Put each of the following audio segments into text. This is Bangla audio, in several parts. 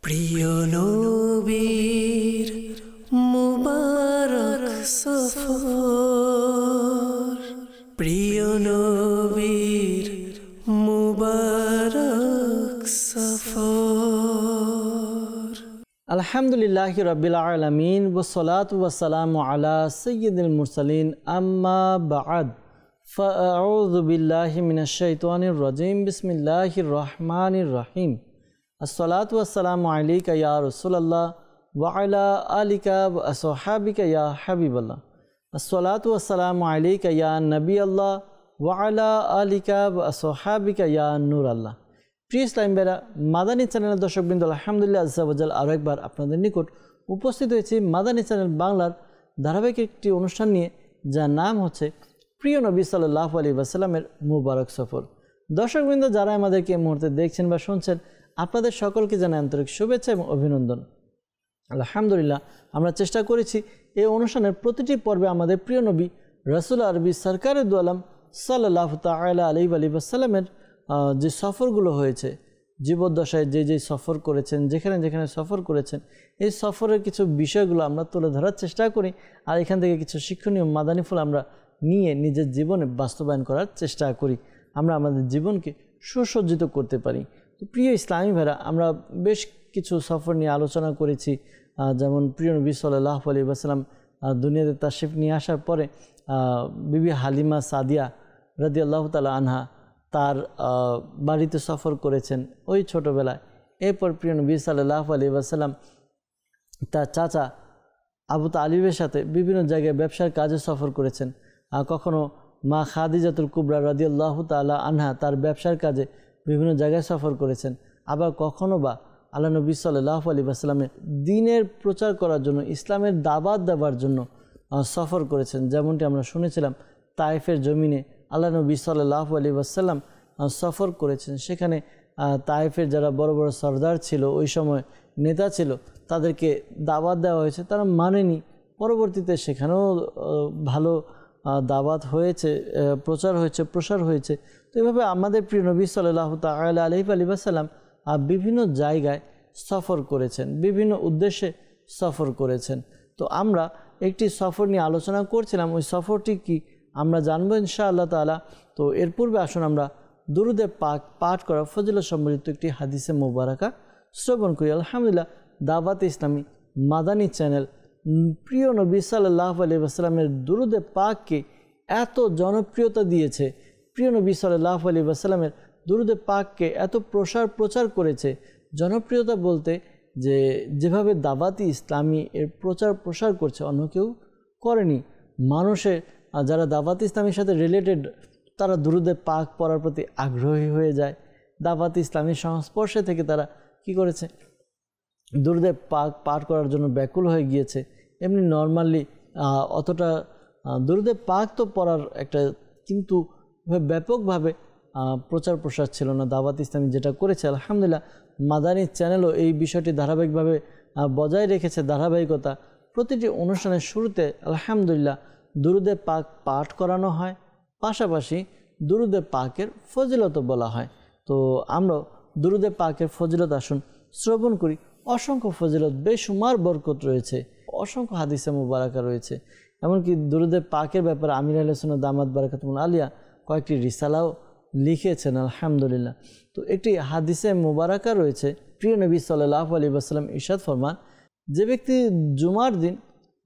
প্রিয় নবীর মুবারক সফর, প্রিয় নবীর মুবারক সফর। আলহামদুলিল্লাহি রাব্বিল আলামিন ওয়াসসালাতু ওয়াসসালামু আলা সাইয়্যিদিল মুরসালিন আম্মা বা'দ ফাআউযু বিল্লাহি মিনাশ শাইতানির রাজীম বিসমিল্লাহির রহমানির রহিম। আসসালাতু ওয়াসসালামু আলাইকা ইয়া রাসূলুল্লাহ ওয়া আলা আলিকা ওয়া আসহাবিকা ইয়া হাবিবাল্লাহ। আসসালাতু ওয়াসসালামু আলাইকা ইয়া নবিয়াল্লাহ ওয়া আলা আলিকা ওয়া আসহাবিকা ইয়া নূরাল্লাহ। প্রিয় ইসলাম ভাইরা, মাদানী চ্যানেলের দর্শকবৃন্দ, আলহামদুলিল্লাহ আজ্জা ওয়া জাল আরও একবার আপনাদের নিকট উপস্থিত হয়েছি মাদানী চ্যানেল বাংলার ধারাবাহিক একটি অনুষ্ঠান নিয়ে, যার নাম হচ্ছে প্রিয় নবী সাল্লাল্লাহু আলাইহি ওয়াসাল্লামের মুবারক সফর। দর্শকবৃন্দ, যারা আমাদেরকে এই মুহূর্তে দেখছেন বা শুনছেন, আপনাদের সকলকে জানাই আন্তরিক শুভেচ্ছা এবং অভিনন্দন। আলহামদুলিল্লাহ, আমরা চেষ্টা করেছি এই অনুষ্ঠানের প্রতিটি পর্বে আমাদের প্রিয় নবী রাসূল আরবি সরকারে দু আলম সাল্লাল্লাহু তাআলা আলাইহি ওয়াসাল্লামের যে সফরগুলো হয়েছে, জীবদ্দশায় যে সফর করেছেন, যেখানে যেখানে সফর করেছেন, এই সফরের কিছু বিষয়গুলো আমরা তুলে ধরার চেষ্টা করি, আর এখান থেকে কিছু শিক্ষণীয় মাদানী ফুল আমরা নিয়ে নিজের জীবনে বাস্তবায়ন করার চেষ্টা করি, আমরা আমাদের জীবনকে সুসজ্জিত করতে পারি। তো প্রিয় ইসলামী ভাইরা, আমরা বেশ কিছু সফর নিয়ে আলোচনা করেছি, যেমন প্রিয় নবী সাল্লাল্লাহু আলাইহি ওয়াসাল্লাম দুনিয়াতে তাশরিফ নিয়ে আসার পরে বিবি হালিমা সাদিয়া রাদিয়াল্লাহু তাআলা আনহা তার বাড়িতে সফর করেছেন ওই ছোটোবেলায়। এরপর প্রিয় নবী সাল্লাল্লাহু আলাইহি ওয়াসাল্লাম তার চাচা আবু তালিবের সাথে বিভিন্ন জায়গায় ব্যবসার কাজে সফর করেছেন। কখনো মা খাদিজাতুল কুবরা রাদিয়াল্লাহু তাআলা আনহা তার ব্যবসার কাজে বিভিন্ন জায়গায় সফর করেছেন। আবার কখনো বা আল্লাহ নবী সাল্লাল্লাহু আলাইহি ওয়াসাল্লামের দ্বীনের প্রচার করার জন্য, ইসলামের দাওয়াত দেওয়ার জন্য সফর করেছেন। যেমনটি আমরা শুনেছিলাম, তায়েফের জমিনে আল্লাহ নবী সাল্লাল্লাহু আলাইহি ওয়াসাল্লাম সফর করেছেন। সেখানে তায়েফের যারা বড় বড় সরদার ছিল, ওই সময় নেতা ছিল, তাদেরকে দাওয়াত দেওয়া হয়েছে, তারা মানেনি। পরবর্তীতে সেখানেও ভালো দাওয়াত হয়েছে, প্রচার হয়েছে, প্রসার হয়েছে। তো এইভাবে আমাদের প্রিয় নবী সাল্লাল্লাহু তাআলা আলাইহি ওয়াসাল্লাম বিভিন্ন জায়গায় সফর করেছেন, বিভিন্ন উদ্দেশ্যে সফর করেছেন। তো আমরা একটি সফর নিয়ে আলোচনা করছিলাম, ওই সফরটি কি আমরা জানবো ইনশাআল্লাহ তাআলা। তো এর পূর্বে আসুন আমরা দুরুদে পাক পাঠ করা ফজিলত সম্বলিত একটি হাদিসে মোবারকা শ্রবণ করি। আলহামদুলিল্লাহ, দাওয়াত ইসলামী মাদানী চ্যানেল প্রিয় নবী সাল্লাল্লাহু আলাইহি ওয়াসাল্লামের দুরুদে পাককে এত জনপ্রিয়তা দিয়েছে, প্রিয় নবী সাল্লাল্লাহু আলাইহি ওয়াসাল্লামের দুরুদে পাককে এত প্রচার করেছে। জনপ্রিয়তা বলতে যেভাবে দাওয়াতি ইসলামী এর প্রসার করছে, অন্য কেউ করেনি। মানুষের যারা দাওয়াতি ইসলামীর সাথে রিলেটেড, তারা দুরুদে পাক পড়ার প্রতি আগ্রহী হয়ে যায়। দাওয়াতি ইসলামীর সংস্পর্শে থেকে তারা কি করেছে, দুরুদে পাক পাঠ করার জন্য ব্যাকুল হয়ে গিয়েছে। এমনি নর্মালি অতটা দুরুদে পাক তো পড়ার একটা, কিন্তু ব্যাপকভাবে প্রচার প্রসার ছিল না। দাওয়াত ইসলামী যেটা করেছে, আলহামদুলিল্লাহ, মাদানী চ্যানেলও এই বিষয়টি ধারাবাহিকভাবে বজায় রেখেছে। ধারাবাহিকতা, প্রতিটি অনুষ্ঠানের শুরুতে আলহামদুলিল্লাহ দুরুদে পাক পাঠ করানো হয়, পাশাপাশি দুরুদে পাকের ফজিলত বলা হয়। তো আমরা দুরুদে পাকের ফজিলত আসুন শ্রবণ করি। অসংখ্য ফজিলত, বেশুমার বরকত রয়েছে, অসংখ্য হাদিসে মুবারাকা রয়েছে। এমনকি দুরুদে পাকের ব্যাপারে আমির আহলে সুন্নাত দামাত বারাকাতুহুল আলিয়া কয়েকটি রিসালাও লিখেছেন আলহামদুলিল্লাহ। তো একটি হাদিসে মুবারাকা রয়েছে, প্রিয় নবী সাল্লাল্লাহু আলাইহি ওয়াসাল্লাম ইরশাদ ফরমান, যে ব্যক্তি জুমার দিন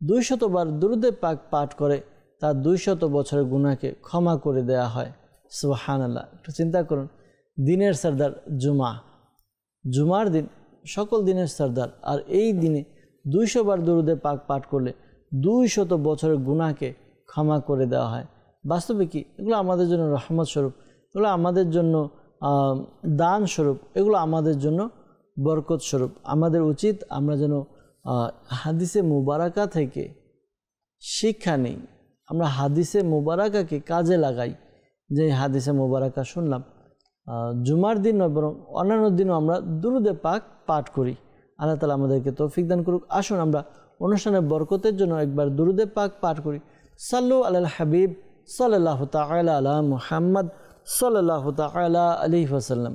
200 বার দুরুদে পাক পাঠ করে, তার 200 বছরের গুনাহকে ক্ষমা করে দেয়া হয়। সুবহানাল্লাহ, একটু চিন্তা করুন, দিনের সরদার জুমার দিন সকল দিনের সরদার, আর এই দিনে 200 বার দুরুদে পাক পাঠ করলে 200 বছরের গুনাহকে ক্ষমা করে দেওয়া হয়। বাস্তবে কি এগুলো আমাদের জন্য রহমত স্বরূপ, এগুলো আমাদের জন্য দান স্বরূপ, এগুলো আমাদের জন্য বরকত স্বরূপ। আমাদের উচিত আমরা যেন হাদিসে মুবারাকা থেকে শিক্ষা নেই, আমরা হাদিসে মুবারাকাকে কাজে লাগাই। যে হাদিসে মুবারাকা শুনলাম, জুমার দিন নয় বরং অন্যান্য দিনও আমরা দুরুদে পাক পাঠ করি। আল্লাহ তাআলা আমাদেরকে তৌফিক দান করুক। আসুন আমরা অনুষ্ঠানের বরকতের জন্য একবার দুরুদে পাক পাঠ করি। সাল্লু আলাল হাবিব সাল্লাল্লাহু তাআলা আলা মুহাম্মদ সাল্লাল্লাহু তাআলা আলাইহি ওয়াসাল্লাম।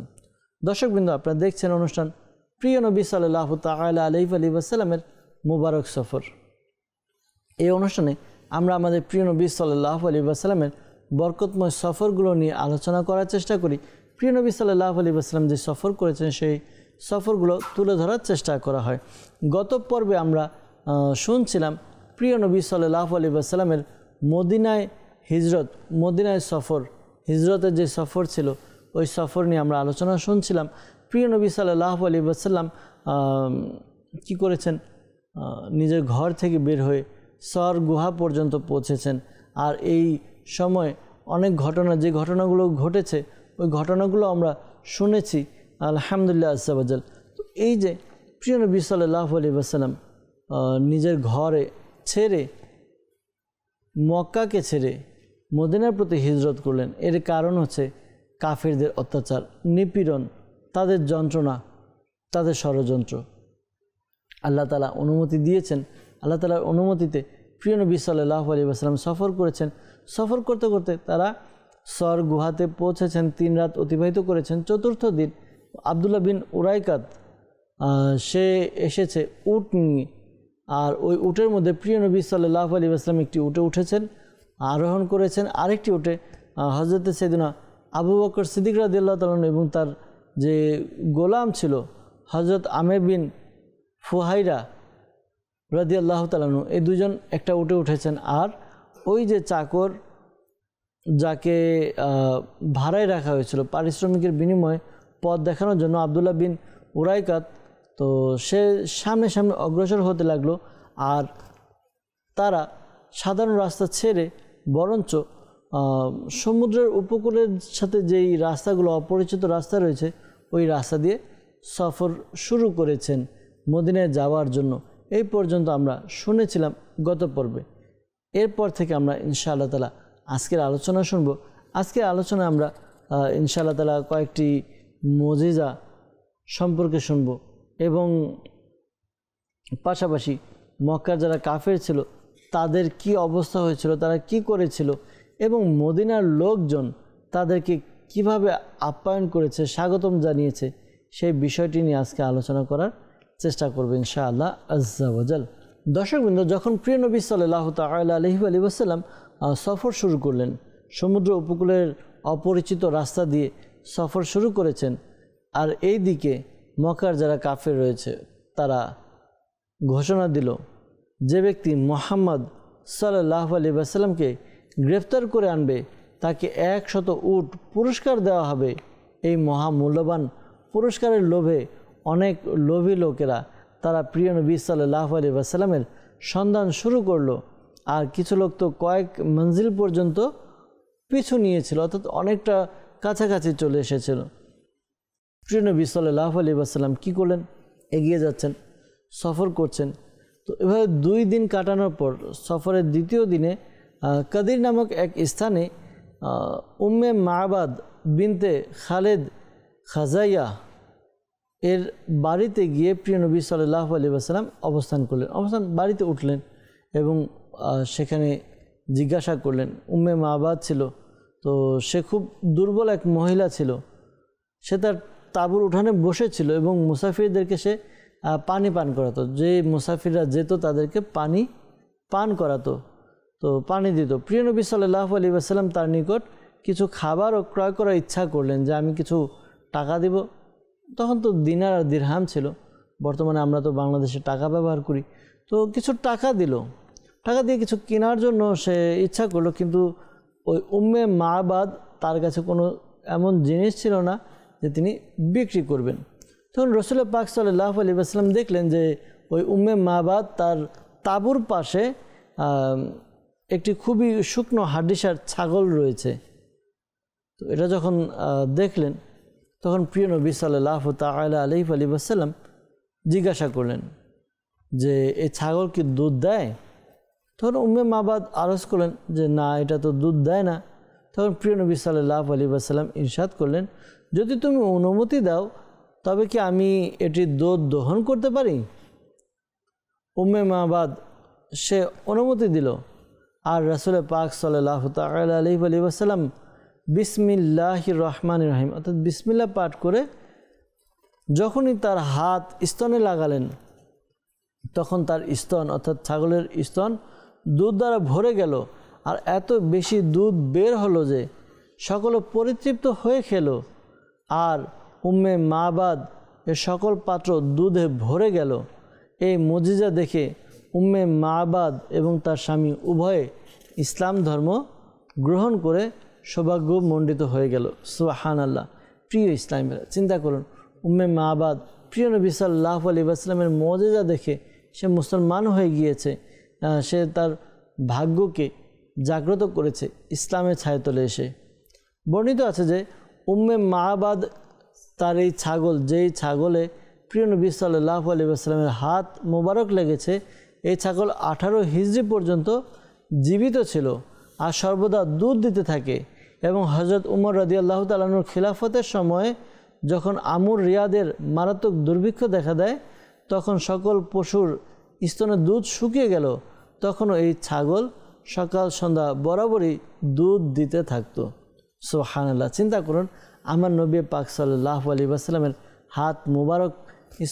দর্শকবৃন্দ, আপনারা দেখছেন অনুষ্ঠান প্রিয় নবী সাল্লাল্লাহু তাআলা আলাইহি ওয়াসাল্লামের মুবারক সফর। এই অনুষ্ঠানে আমরা আমাদের প্রিয় নবী সাল্লাল্লাহু আলাইহি ওয়াসাল্লামের বরকতময় সফরগুলো নিয়ে আলোচনা করার চেষ্টা করি। প্রিয় নবী সাল্লাল্লাহু আলাইহি ওয়াসাল্লাম যে সফর করেছেন সেই সফরগুলো তুলে ধরার চেষ্টা করা হয়। গত পর্বে আমরা শুনছিলাম প্রিয় নবী সাল্লাল্লাহু আলাইহি ওয়াসাল্লামের মদিনায় হিজরত, মদিনায় সফর, হিজরতের যে সফর ছিল ওই সফর নিয়ে আমরা আলোচনা শুনছিলাম। প্রিয় নবী সাল্লাল্লাহু আলাইহি ওয়াসাল্লাম কী করেছেন, নিজের ঘর থেকে বের হয়ে সর গুহা পর্যন্ত পৌঁছেছেন। আর এই সময় অনেক ঘটনা, যে ঘটনাগুলো ঘটেছে ওই ঘটনাগুলো আমরা শুনেছি আলহামদুলিল্লাহ আজ্জা ওয়াজাল। তো এই যে প্রিয় নবী সাল্লাল্লাহু আলাইহি ওয়াসাল্লাম নিজের ঘরে ছেড়ে, মক্কাকে ছেড়ে মদিনার প্রতি হিজরত করলেন, এর কারণ হচ্ছে কাফিরদের অত্যাচার, নিপীড়ন, তাদের যন্ত্রণা, তাদের ষড়যন্ত্র। আল্লাহ তাআলা অনুমতি দিয়েছেন, আল্লাহ তাআলার অনুমতিতে প্রিয় নবী সাল্লাল্লাহু আলাইহি ওয়াসাল্লাম সফর করেছেন। সফর করতে করতে তারা সর গুহাতে পৌঁছেছেন, 3 রাত অতিবাহিত করেছেন। চতুর্থ দিন আব্দুল্লাহ বিন উরাইকাত সে এসেছে উট নিয়ে, আর ওই উটের মধ্যে প্রিয় নবী সাল্লাল্লাহু আলাইহি ওয়াসাল্লাম একটি উটে উঠেছেন, আরোহণ করেছেন। আরেকটি উটে হযরতে সাইয়েদনা আবু বকর সিদ্দিক রাদিয়াল্লাহু তাআলা এবং তার যে গোলাম ছিল হযরত আমের বিন ফুহাইরা রাদিয়াল্লাহু তাআলা, এই দুজন একটা উটে উঠেছেন। আর ওই যে চাকর যাকে ভাড়ায় রাখা হয়েছিল পারিশ্রমিকের বিনিময়ে পথ দেখানোর জন্য, আব্দুল্লাহ বিন উরাইকাত, তো সে সামনে সামনে অগ্রসর হতে লাগলো। আর তারা সাধারণ রাস্তা ছেড়ে বরঞ্চ সমুদ্রের উপকূলের সাথে যেই রাস্তাগুলো, অপরিচিত রাস্তা রয়েছে, ওই রাস্তা দিয়ে সফর শুরু করেছেন মদিনায় যাওয়ার জন্য। এই পর্যন্ত আমরা শুনেছিলাম গত পর্বে। এরপর থেকে আমরা ইনশাআল্লাহ তাআলা আজকের আলোচনা শুনব। আজকের আলোচনায় আমরা ইনশাআল্লাহ তাআলা কয়েকটি মুজিজা সম্পর্কে শুনব এবং পাশাপাশি মক্কার যারা কাফের ছিল তাদের কি অবস্থা হয়েছিল, তারা কি করেছিল এবং মদিনার লোকজন তাদেরকে কিভাবে আপ্যায়ন করেছে, স্বাগতম জানিয়েছে, সেই বিষয়টি নিয়ে আজকে আলোচনা করার চেষ্টা করব ইনশাআল্লাহ আজ্জা ওয়াজাল। দর্শকবৃন্দ, যখন প্রিয় নবী সাল্লাল্লাহু তাআলা আলাইহি ওয়াসাল্লাম সফর শুরু করলেন, সমুদ্র উপকূলের অপরিচিত রাস্তা দিয়ে সফর শুরু করেছেন, আর এই দিকে মক্কার যারা কাফের রয়েছে তারা ঘোষণা দিল যে ব্যক্তি মুহাম্মদ সাল্লাল্লাহু আলাইহি ওয়াসাল্লামকে গ্রেফতার করে আনবে তাকে 100 উট পুরস্কার দেওয়া হবে। এই মহামূল্যবান পুরস্কারের লোভে অনেক লোভী লোকেরা তারা প্রিয় নবী সাল্লাল্লাহু আলাইহি ওয়াসাল্লামের সন্ধান শুরু করলো। আর কিছু লোক তো কয়েক মঞ্জিল পর্যন্ত পিছু নিয়েছিল, অর্থাৎ অনেকটা কাছাকাছি চলে এসেছিল। প্রিয় নবী সাল্লাল্লাহু আলাইহি ওয়াসাল্লাম কী করলেন, এগিয়ে যাচ্ছেন, সফর করছেন। তো এভাবে 2 দিন কাটানোর পর সফরের দ্বিতীয় দিনে কাদির নামক এক স্থানে উম্মে মাবাদ বিনতে খালেদ খাজাইয়া এর বাড়িতে গিয়ে প্রিয় নবী সাল্লাল্লাহু আলাইহি ওয়াসাল্লাম অবস্থান করলেন, বাড়িতে উঠলেন এবং সেখানে জিজ্ঞাসা করলেন। উম্মে মাবাদ ছিল, তো সে খুব দুর্বল এক মহিলা ছিল। সে তার তাঁবুর উঠানে বসেছিল এবং মুসাফিরদেরকে সে পানি পান করাতো। যে মুসাফিররা যেত তাদেরকে পানি পান করাতো, তো পানি দিত। প্রিয় নবী সাল্লাল্লাহু আলাইহি ওয়াসাল্লাম তার নিকট কিছু খাবারও ক্রয় করার ইচ্ছা করলেন যে আমি কিছু টাকা দিব। তখন তো দিনার আর দিরহাম ছিল, বর্তমানে আমরা তো বাংলাদেশে টাকা ব্যবহার করি। তো কিছু টাকা দিল, টাকা দিয়ে কিছু কেনার জন্য সে ইচ্ছা করলো, কিন্তু ওই উম্মে মাবাদ তার কাছে কোনো এমন জিনিস ছিল না যে তিনি বিক্রি করবেন। তখন রাসূল পাক সাল্লাল্লাহু আলাইহি ওয়াসাল্লাম দেখলেন যে ওই উম্মে মাবাদ তার তাঁবুর পাশে একটি খুবই শুকনো হাড্ডিসার ছাগল রয়েছে। তো এটা যখন দেখলেন তখন প্রিয় নবী সাল্লাল্লাহু তাআলা আলাইহি ওয়াসাল্লাম জিজ্ঞাসা করলেন যে এই ছাগল কি দুধ দেয়? তখন উম্মে মাবাদ আরজ করলেন যে না, এটা তো দুধ দেয় না। তখন প্রিয় নবী সাল্লাল্লাহু আলাইহি ওয়াসাল্লাম ইরশাদ করলেন, যদি তুমি অনুমতি দাও তবে কি আমি এটি দুধ দহন করতে পারি? উম্মে মাবাদ সে অনুমতি দিল। আর রাসূল পাক সাল্লাল্লাহু তাআলা আলাইহি ওয়াসাল্লাম বিসমিল্লাহির রহমানির রহিম অর্থাৎ বিসমিল্লাহ পাঠ করে যখনই তার হাত স্তনে লাগালেন তখন তার স্তন অর্থাৎ ছাগলের স্তন দুধ দ্বারা ভরে গেল, আর এত বেশি দুধ বের হলো যে সকলে পরিতৃপ্ত হয়ে খেল। আর উম্মে মাবাদ এর সকল পাত্র দুধে ভরে গেল। এই মুজিজা দেখে উম্মে মাবাদ এবং তার স্বামী উভয়ে ইসলাম ধর্ম গ্রহণ করে সৌভাগ্যমণ্ডিত হয়ে গেল। সুবহানাল্লাহ। প্রিয় ইসলামীরা, চিন্তা করুন, উম্মে মাবাদ প্রিয় নবী সাল্লাল্লাহু আলাইহি ওয়াসাল্লামের মুজিজা দেখে সে মুসলমান হয়ে গিয়েছে, সে তার ভাগ্যকে জাগ্রত করেছে ইসলামের ছায়াতলে এসে। বর্ণিত আছে যে উম্মে মাবাদ তার এই ছাগল, যেই ছাগলে প্রিয় নবী সাল্লাল্লাহু আলাইহি ওয়াসাল্লামের হাত মোবারক লেগেছে, এই ছাগল 18 হিজরি পর্যন্ত জীবিত ছিল আর সর্বদা দুধ দিতে থাকে। এবং হযরত উমর রাদিয়াল্লাহু তাআলা আনহুর খিলাফতের সময় যখন আমুর রিয়াদের মারাত্মক দুর্ভিক্ষ দেখা দেয়, তখন সকল পশুর স্তনে দুধ শুকিয়ে গেল, তখনও এই ছাগল সকাল সন্ধ্যা বরাবরই দুধ দিতে থাকতো। সুবহানাল্লাহ। চিন্তা করুন, আমার নবী পাক সাল্লাল্লাহু আলাইহি ওয়াসাল্লামের হাত মুবারক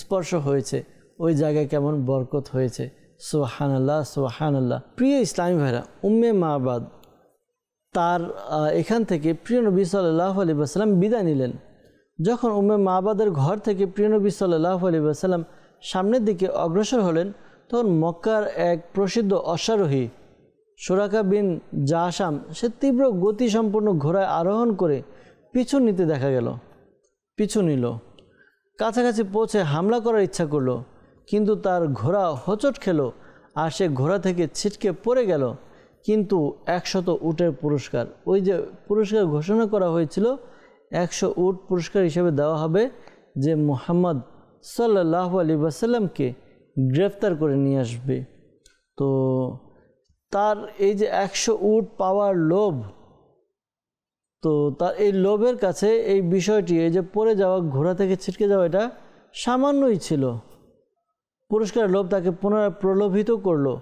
স্পর্শ হয়েছে, ওই জায়গায় কেমন বরকত হয়েছে। সুবহানাল্লাহ, সুবহানাল্লাহ। প্রিয় ইসলামী ভাইরা, উম্মে মাবাদ তার এখান থেকে প্রিয় নবী সাল্লাল্লাহু আলাইহি ওয়াসাল্লাম বিদায় নিলেন। যখন উম্মে মাবাদের ঘর থেকে প্রিয় নবী সাল্লাল্লাহু আলাইহি ওয়াসাল্লাম সামনের দিকে অগ্রসর হলেন, তখন মক্কার এক প্রসিদ্ধ অশ্বারোহী সুরাকা বিন জাহাশাম সে তীব্র গতিসম্পন্ন ঘোড়ায় আরোহণ করে পিছু নিতে দেখা গেল। পিছু নিল, কাছাকাছি পৌঁছে হামলা করার ইচ্ছা করলো, কিন্তু তার ঘোড়া হোঁচট খেলো আর সে ঘোড়া থেকে ছিটকে পড়ে গেল। কিন্তু 100 উটের পুরস্কার, ওই যে পুরস্কার ঘোষণা করা হয়েছিল 100 উট পুরস্কার হিসেবে দেওয়া হবে যে মুহাম্মদ সাল্লাল্লাহু আলাইহি ওয়াসাল্লামকে গ্রেফতার করে নিয়ে আসবে। তো তার এই যে 100 উট পাওয়ার লোভ, তো তার এই লোভের কাছে এই বিষয়টি, এই যে পড়ে যাওয়া, ঘোড়া থেকে ছিটকে যাওয়া, এটা সামান্যই ছিল। পুরস্কারের লোভ তাকে পুনরায় প্রলোভিত করলো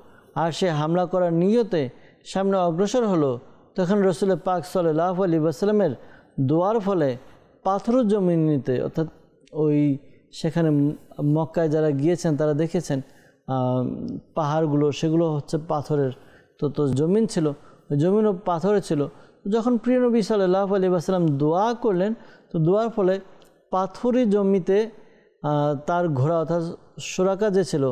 আর সে হামলা করার নিয়তে সামনে অগ্রসর হলো। তখন রাসূল পাক সাল্লাল্লাহু আলাইহি ওয়াসাল্লামের দোয়ার ফলে পাথরের জমিনিতে, অর্থাৎ ওই সেখানে মক্কায় যারা গিয়েছেন তারা দেখেছেন পাহাড়গুলো, সেগুলো হচ্ছে পাথরের। তো জমিন ছিল, ওই জমিনও পাথরে ছিল। যখন প্রিয় নবী সাল্লাল্লাহু আলাইহি ওয়াসাল্লাম দোয়া করলেন, তো দোয়ার ফলে পাথরি জমিতে তার ঘোড়া, অর্থাৎ সুরাকা যে ছিল,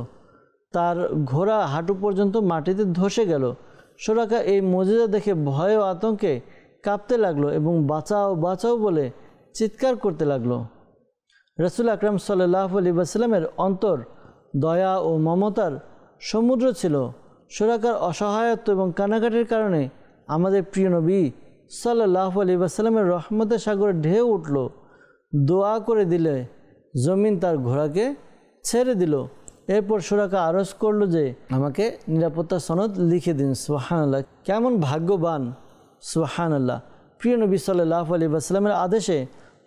তার ঘোড়া হাঁটু পর্যন্ত মাটিতে ধসে গেল। সুরাকা এই মুজিজা দেখে ভয়ে ও আতঙ্কে কাঁপতে লাগলো এবং বাঁচাও বাঁচাও বলে চিৎকার করতে লাগলো। রাসূল আকরাম সাল্লাল্লাহু আলাইহি ওয়াসাল্লামের অন্তর দয়া ও মমতার সমুদ্র ছিল। সুরাকার অসহায়ত্ব এবং কান্নাকাটির কারণে আমাদের প্রিয় নবী সাল্লাল্লাহু আলাইহি ওয়াসাল্লামের রহমতের সাগরে ঢেউ উঠল। দোয়া করে দিলে জমিন তার ঘোড়াকে ছেড়ে দিল। এরপর সুরাকা আরজ করলো যে আমাকে নিরাপত্তা সনদ লিখে দিন। সুবহানাল্লাহ, কেমন ভাগ্যবান! সুবহানাল্লাহ। প্রিয় নবী সাল্লাল্লাহু আলাইহি ওয়াসাল্লামের আদেশে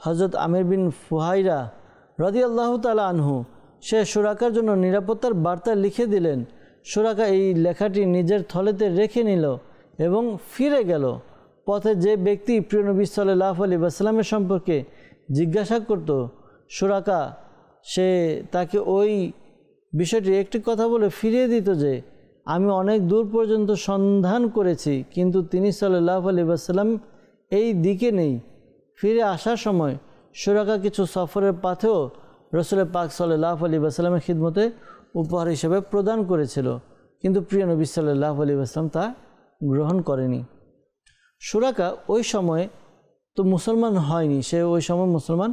হযরত আমির বিন ফুহাইরা রাদিয়াল্লাহু তাআলা আনহু সে সুরাকার জন্য নিরাপত্তার বার্তা লিখে দিলেন। সুরাকা এই লেখাটি নিজের থলেতে রেখে নিল এবং ফিরে গেল। পথে যে ব্যক্তি প্রিয় নবী সাল্লাল্লাহু আলাইহি ওয়াসাল্লামের সম্পর্কে জিজ্ঞাসা করত, সুরাকা সে তাকে ওই বিষয়টি একটি কথা বলে ফিরিয়ে দিত যে আমি অনেক দূর পর্যন্ত সন্ধান করেছি, কিন্তু তিনি সাল্লাল্লাহু আলাইহি ওয়াসাল্লাম এই দিকে নেই। ফিরে আসার সময় সুরাকা কিছু সফরের পাথেও রাসূল পাক সাল্লাল্লাহু আলাইহি ওয়াসাল্লামের খিদমতে উপহার হিসেবে প্রদান করেছিল, কিন্তু প্রিয় নবী সাল্লাল্লাহু আলাইহি ওয়াসাল্লাম তা গ্রহণ করেনি। সুরাকা ওই সময়ে তো মুসলমান হয়নি, সে ওই সময় মুসলমান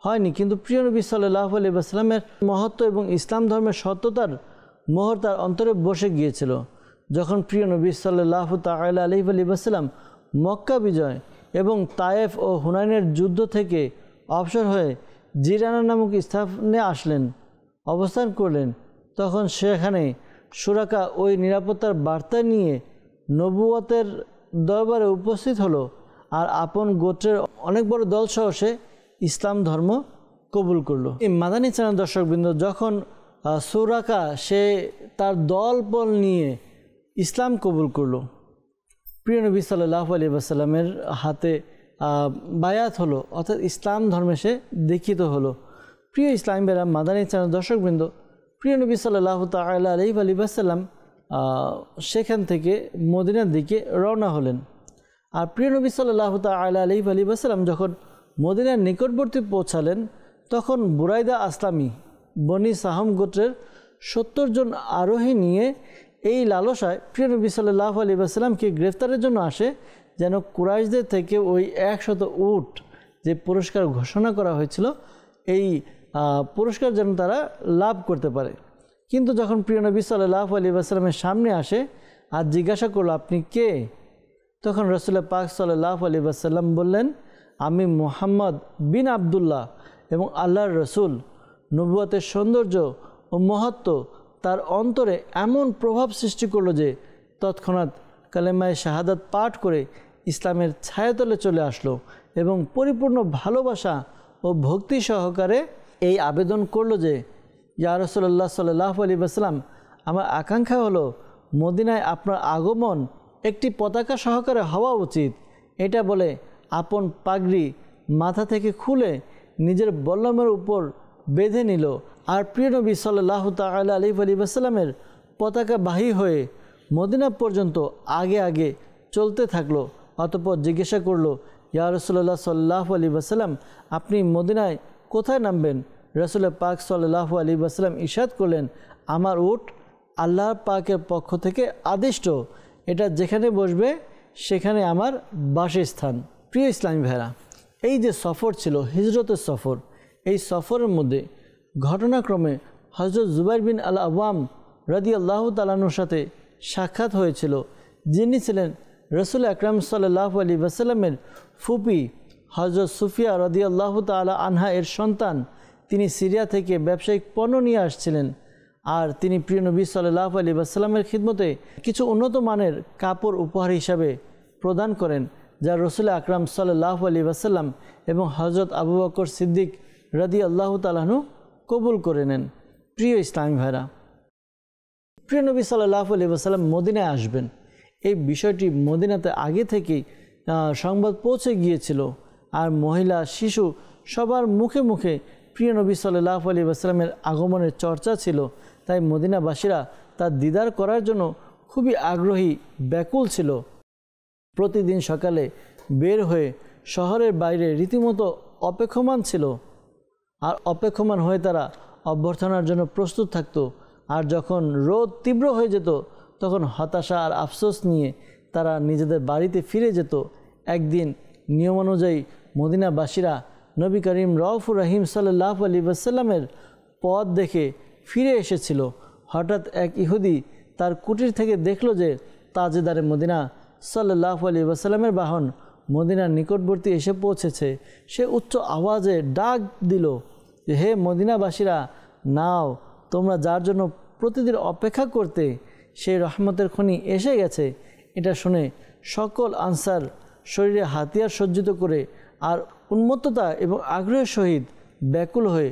হয়নি, কিন্তু প্রিয় নবী সাল্লাল্লাহু আলাইহি ওয়াসাল্লামের মহত্ব এবং ইসলাম ধর্মের সত্যতার মোহর তার অন্তরে বসে গিয়েছিল। যখন প্রিয় নবী সাল্লাল্লাহু তাআলা আলাইহি ওয়াসাল্লাম মক্কা বিজয় এবং তায়েফ ও হুনাইনের যুদ্ধ থেকে অবসর হয়ে জিরানা নামক স্থানে আসলেন, অবস্থান করলেন, তখন সেখানে সুরাকা ওই নিরাপত্তার বার্তা নিয়ে নবুয়তের দরবারে উপস্থিত হলো আর আপন গোত্রের অনেক বড় দলসহ সে ইসলাম ধর্ম কবুল করলো। এই মাদানী চ্যানেল দর্শকবৃন্দ, যখন সুরাকা সে তার দলবল নিয়ে ইসলাম কবুল করলো, প্রিয় নবী সাল্লাল্লাহু আলাইহি ওয়াসাল্লামের হাতে বায়াত হলো, অর্থাৎ ইসলাম ধর্মে সে দীক্ষিত হলো। প্রিয় ইসলামী বেরা মাদানী চ্যানেল দর্শকবৃন্দ, প্রিয় নবী সাল্লাল্লাহু তাআলা আলাইহি ওয়াসাল্লাম সেখান থেকে মদিনার দিকে রওনা হলেন। আর প্রিয় নবী সাল্লাল্লাহু তাআলা আলাইহি ওয়াসাল্লাম যখন মদিনার নিকটবর্তী পৌঁছালেন, তখন বুরাইদা আসলামী বনি সাহম গোত্রের 70 জন আরোহী নিয়ে এই লালসায় প্রিয় নবী সাল্লাল্লাহু আলাইহি ওয়াসাল্লামকে গ্রেফতারের জন্য আসে, যেন কুরাইশদের থেকে ওই 100 উট যে পুরস্কার ঘোষণা করা হয়েছিল, এই পুরস্কার যেন তারা লাভ করতে পারে। কিন্তু যখন প্রিয় নবী সাল্লাল্লাহু আলাইহি ওয়াসাল্লামের সামনে আসে আর জিজ্ঞাসা করলো, আপনি কে? তখন রাসূল পাক সাল্লাল্লাহু আলাইহি ওয়াসাল্লাম বললেন, আমি মুহাম্মদ বিন আবদুল্লাহ এবং আল্লাহর রসুল। নবুয়তের সৌন্দর্য ও মহত্ব তার অন্তরে এমন প্রভাব সৃষ্টি করলো যে তৎক্ষণাৎ কালেমায়ে শাহাদাত পাঠ করে ইসলামের ছায়াতলে চলে আসলো এবং পরিপূর্ণ ভালোবাসা ও ভক্তি সহকারে এই আবেদন করলো যে, ইয়া রাসূলুল্লাহ সাল্লাল্লাহু আলাইহি ওয়াসাল্লাম, আমার আকাঙ্ক্ষা হলো মদিনায় আপনার আগমন একটি পতাকা সহকারে হওয়া উচিত। এটা বলে আপন পাগড়ি মাথা থেকে খুলে নিজের বল্লমের উপর বেঁধে নিল আর প্রিয় নবী সাল্লাল্লাহু তাআলা আলাইহি ওয়াসাল্লামের পতাকাবাহী হয়ে মদিনা পর্যন্ত আগে আগে চলতে থাকলো। অতঃপর জিজ্ঞাসা করলো, ইয়া রাসূলুল্লাহ সাল্লাল্লাহু আলাইহি ওয়াসাল্লাম, আপনি মদিনায় কোথায় নামবেন? রাসূল পাক সাল্লাল্লাহু আলাইহি ওয়াসাল্লাম ইরশাদ করলেন, আমার উট আল্লাহ পাকের পক্ষ থেকে আদিষ্ট, এটা যেখানে বসবে সেখানে আমার বাসস্থান। প্রিয় ইসলামী ভাইরা, এই যে সফর ছিল হিজরতের সফর, এই সফরের মধ্যে ঘটনাক্রমে হযরত জুবাইর বিন আল আওয়াম রাদিয়াল্লাহু তাআলা আনহুর সাথে সাক্ষাৎ হয়েছিল, যিনি ছিলেন রাসূল আকরাম সাল্লাল্লাহু আলাইহি ওয়াসাল্লামের ফুপি হযরত সুফিয়া রাদিয়াল্লাহু তাআলা আনহা এর সন্তান। তিনি সিরিয়া থেকে ব্যবসায়িক পণ্য নিয়ে আসছিলেন আর তিনি প্রিয় নবী সাল্লাল্লাহু আলাইহি ওয়াসাল্লামের খিদমতে কিছু উন্নত মানের কাপড় উপহার হিসাবে প্রদান করেন, যা রাসূল আকরাম সাল্লাল্লাহু আলাইহি ওয়াসাল্লাম এবং হযরত আবু বকর সিদ্দিক রাদিয়াল্লাহু তাআলা আনহু কবুল করে নেন। প্রিয় ইসলামী ভাইরা, প্রিয় নবী সাল্লাল্লাহু আলাইহি ওয়াসাল্লাম মদিনায় আসবেন, এই বিষয়টি মদিনাতে আগে থেকেই সংবাদ পৌঁছে গিয়েছিল আর মহিলা শিশু সবার মুখে মুখে প্রিয় নবী সাল্লাল্লাহু আলাইহি ওয়াসাল্লামের আগমনের চর্চা ছিল। তাই মদিনাবাসীরা তার দিদার করার জন্য খুবই আগ্রহী, ব্যাকুল ছিল। প্রতিদিন সকালে বের হয়ে শহরের বাইরে রীতিমতো অপেক্ষমান ছিল আর অপেক্ষমান হয়ে তারা অভ্যর্থনার জন্য প্রস্তুত থাকতো। আর যখন রোদ তীব্র হয়ে যেত, তখন হতাশা আর আফসোস নিয়ে তারা নিজেদের বাড়িতে ফিরে যেত। একদিন নিয়মানুযায়ী মদিনাবাসীরা নবী করিম রউফুর রহিম সাল্লাল্লাহু আলাইহি ওয়াসাল্লামের পথ দেখে ফিরে এসেছিল। হঠাৎ এক ইহুদি তার কুটির থেকে দেখল যে তাজেদারে মদিনা সাল্লাল্লাহু আলাইহি ওয়াসাল্লামের বাহন মদিনার নিকটবর্তী এসে পৌঁছেছে। সে উচ্চ আওয়াজে ডাক দিল যে, হে মদিনাবাসীরা, নাও, তোমরা যার জন্য প্রতিদিন অপেক্ষা করতে, সেই রহমতের খনি এসে গেছে। এটা শুনে সকল আনসার শরীরে হাতিয়ার সজ্জিত করে আর উন্মত্ততা এবং আগ্রহের সহিত ব্যাকুল হয়ে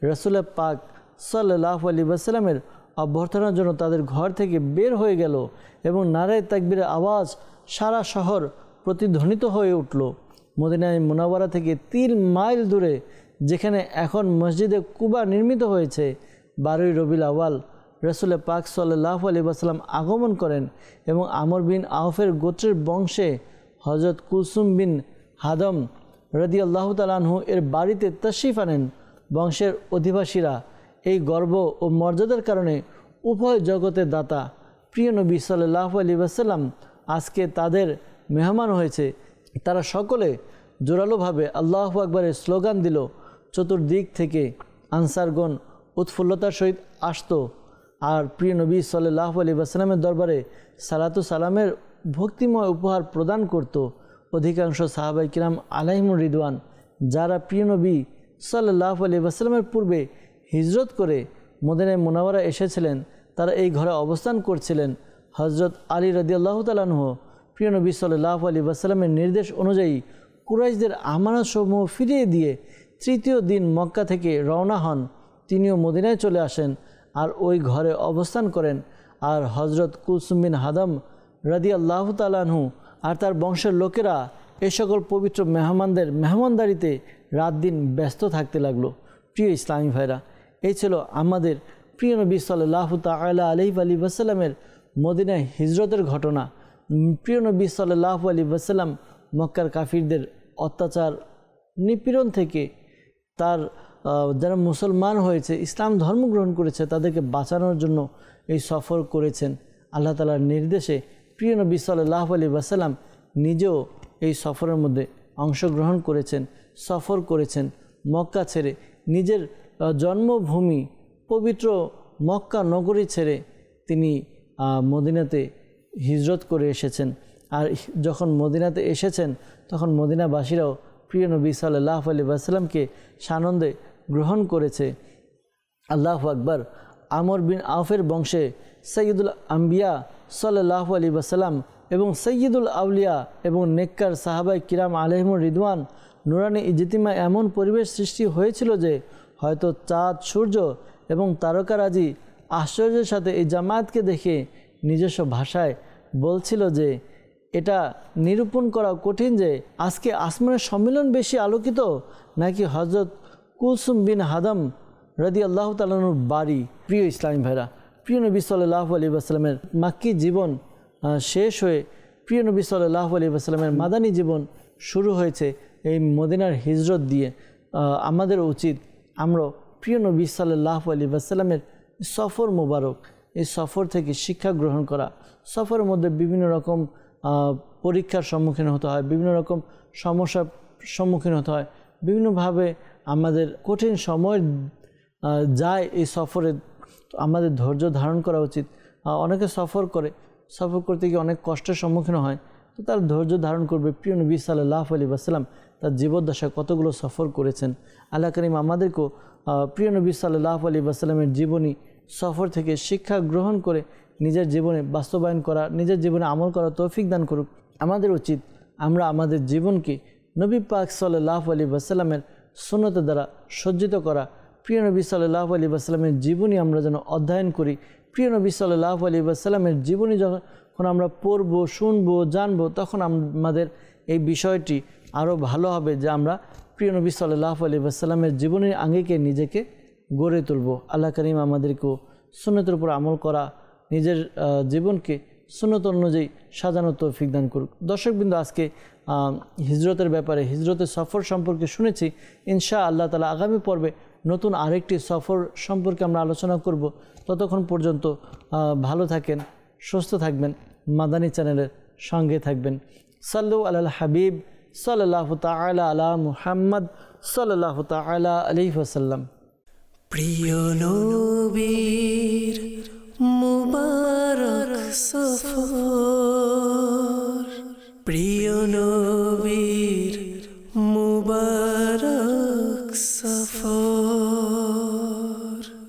রাসূল পাক সাল্লাল্লাহু আলাইহি ওয়াসাল্লামের অভ্যর্থনার জন্য তাদের ঘর থেকে বের হয়ে গেল এবং নারায়ে তাকবীরের আওয়াজ সারা শহর প্রতিধ্বনিত হয়ে উঠল। মদিনায় মুনাওয়ারা থেকে 3 মাইল দূরে, যেখানে এখন মসজিদে কুবা নির্মিত হয়েছে, 12ই রবিউল আউয়াল রাসূল পাক সাল্লাল্লাহু আলাইহি ওয়াসাল্লাম আগমন করেন এবং আমর বিন আউফের গোত্রের বংশে হযরত কুলসুম বিন হাদম রাদিয়াল্লাহু তাআলা আনহু এর বাড়িতে তাশরিফ আনেন। বংশের অধিবাসীরা এই গর্ব ও মর্যাদার কারণে উভয় জগতের দাতা প্রিয় নবী সাল্লাল্লাহু আলাইহি ওয়াসাল্লাম আজকে তাদের মেহমান হয়েছে। তারা সকলে জোরালোভাবে আল্লাহু আকবারের স্লোগান দিল। চতুর্দিক থেকে আনসারগণ উৎফুল্লতার সহিত আসত আর প্রিয় নবী সাল্লাল্লাহু আলাইহি ওয়াসাল্লামের দরবারে সালাতু সালামের ভক্তিময় উপহার প্রদান করত। অধিকাংশ সাহাবায়ে কিরাম আলাইহিমুর রিদওয়ান, যারা প্রিয় নবী সাল্লাল্লাহু আলাইহি ওয়াসাল্লামের পূর্বে হিজরত করে মদিনায়ে মুনাওয়ারা এসেছিলেন, তারা এই ঘরে অবস্থান করছিলেন। হযরত আলী রাদিয়াল্লাহু তাআলা আনহু প্রিয় নবী সাল্লাল্লাহু আলাইহি ওয়াসাল্লামের নির্দেশ অনুযায়ী কুরাইশদের আমানতসমূহ ফিরিয়ে দিয়ে তৃতীয় দিন মক্কা থেকে রওনা হন। তিনিও মদিনায় চলে আসেন আর ওই ঘরে অবস্থান করেন। আর হযরত কুলসুম বিন হাদম রাদিয়াল্লাহু তাআলা আনহু আর তার বংশের লোকেরা এই সকল পবিত্র মেহমানদের মেহমানদারিতে রাত দিন ব্যস্ত থাকতে লাগলো। প্রিয় ইসলামী ভাইরা, এই ছিল আমাদের প্রিয় নবী সাল্লাল্লাহু তাআলা আলাইহি ওয়াসাল্লামের মদিনায় হিজরতের ঘটনা। প্রিয় নবী সাল্লাল্লাহু আলাইহি ওয়াসাল্লাম মক্কার কাফিরদের অত্যাচার নিপীড়ন থেকে তার যারা মুসলমান হয়েছে, ইসলাম ধর্ম গ্রহণ করেছে, তাদেরকে বাঁচানোর জন্য এই সফর করেছেন। আল্লাহ তাআলার নির্দেশে প্রিয় নবী সাল্লাল্লাহু আলাইহি ওয়াসাল্লাম নিজেও এই সফরের মধ্যে অংশগ্রহণ করেছেন, সফর করেছেন। মক্কা ছেড়ে, নিজের জন্মভূমি পবিত্র মক্কা নগরী ছেড়ে তিনি মদিনাতে হিজরত করে এসেছেন। আর যখন মদিনাতে এসেছেন তখন মদিনাবাসীরাও প্রিয় নবী সাল্লাল্লাহু আলাইহি ওয়াসাল্লামকে সানন্দে গ্রহণ করেছে। আল্লাহু আকবার। আমর বিন আউফের বংশে সৈয়দুল আম্বিয়া সাল্লাল্লাহু আলাইহি ওয়াসাল্লাম এবং সৈয়দুল আউলিয়া এবং নেককার সাহাবায়ে কিরাম আলাইহিমুর রিদওয়ান নুরানি ইজতিমা এমন পরিবেশ সৃষ্টি হয়েছিল যে হয়তো চাঁদ, সূর্য এবং তারকারাজি আশ্চর্যের সাথে এই জামাতকে দেখে নিজস্ব ভাষায় বলছিল যে এটা নিরূপণ করা কঠিন যে আজকে আসমানের সম্মিলন বেশি আলোকিত নাকি হযরত কুলসুম বিন হাদাম রাদিয়াল্লাহু তাআলার বাড়ি। প্রিয় ইসলামী ভাইরা, প্রিয় নবী সাল্লাল্লাহু আলাইহি ওয়াসাল্লামের মাক্কি জীবন শেষ হয়ে প্রিয় নবী সাল্লাল্লাহু আলাইহি ওয়াসাল্লামের মাদানী জীবন শুরু হয়েছে এই মদিনার হিজরত দিয়ে। আমাদের উচিত আমরা প্রিয় নবী সাল্লাল্লাহু আলাইহি ওয়াসাল্লামের সফর মোবারক, এই সফর থেকে শিক্ষা গ্রহণ করা। সফরের মধ্যে বিভিন্ন রকম পরীক্ষার সম্মুখীন হতে হয়, বিভিন্ন রকম সমস্যার সম্মুখীন হতে হয়, বিভিন্নভাবে আমাদের কঠিন সময় যায় এই সফরে। আমাদের ধৈর্য ধারণ করা উচিত। অনেকে সফর করতে গিয়ে অনেক কষ্টের সম্মুখীন হয়, তো তার ধৈর্য ধারণ করবে। প্রিয় নবী সাল্লাল্লাহু আলাইহি ওয়াসাল্লাম তার জীবদ্দশায় কতগুলো সফর করেছেন। আল্লাহ করিম আমাদেরকেও প্রিয় নবী সাল্লাল্লাহু আলাইহি ওয়াসাল্লামের জীবনী সফর থেকে শিক্ষা গ্রহণ করে নিজের জীবনে বাস্তবায়ন করা, নিজের জীবনে আমল করা তৌফিক দান করুক। আমাদের উচিত আমরা আমাদের জীবনকে নবী পাক সাল্লাল্লাহু আলাইহি ওয়াসাল্লামের সুন্নতের দ্বারা সজ্জিত করা। প্রিয় নবী সাল্লাল্লাহু আলাইহি ওয়াসাল্লামের জীবনী আমরা যেন অধ্যয়ন করি। প্রিয় নবী সাল্লাল্লাহু আলাইহি ওয়াসাল্লামের জীবনী যখন আমরা পড়ব, শুনবো, জানবো, তখন আমাদের এই বিষয়টি আরও ভালো হবে যে আমরা প্রিয় নবী সাল্লাল্লাহু আলাইহি ওয়াসাল্লামের জীবনের আঙ্গিকে নিজেকে গড়ে তুলব। আল্লাহ করিম আমাদেরকেও সুন্নতের উপর আমল করা, নিজের জীবনকে সুন্নত অনুযায়ী সাজানো তৌফিক দান করুক। দর্শকবৃন্দ, আজকে হিজরতের ব্যাপারে, হিজরতের সফর সম্পর্কে শুনেছি। ইনশাআল্লাহ তাআলা আগামী পর্বে নতুন আরেকটি সফর সম্পর্কে আমরা আলোচনা করব। ততক্ষণ পর্যন্ত ভালো থাকেন, সুস্থ থাকবেন, মাদানী চ্যানেলের সঙ্গে থাকবেন। সাল্লু আলাল হাবিব সাল্লাল্লাহু তাআলা আলা মুহাম্মদ সাল্লাল্লাহু তাআলা আলাইহি ওয়াসাল্লাম। প্রিয় নবীর মুবারক সফর, প্রিয় নবীর মুবারক সফর।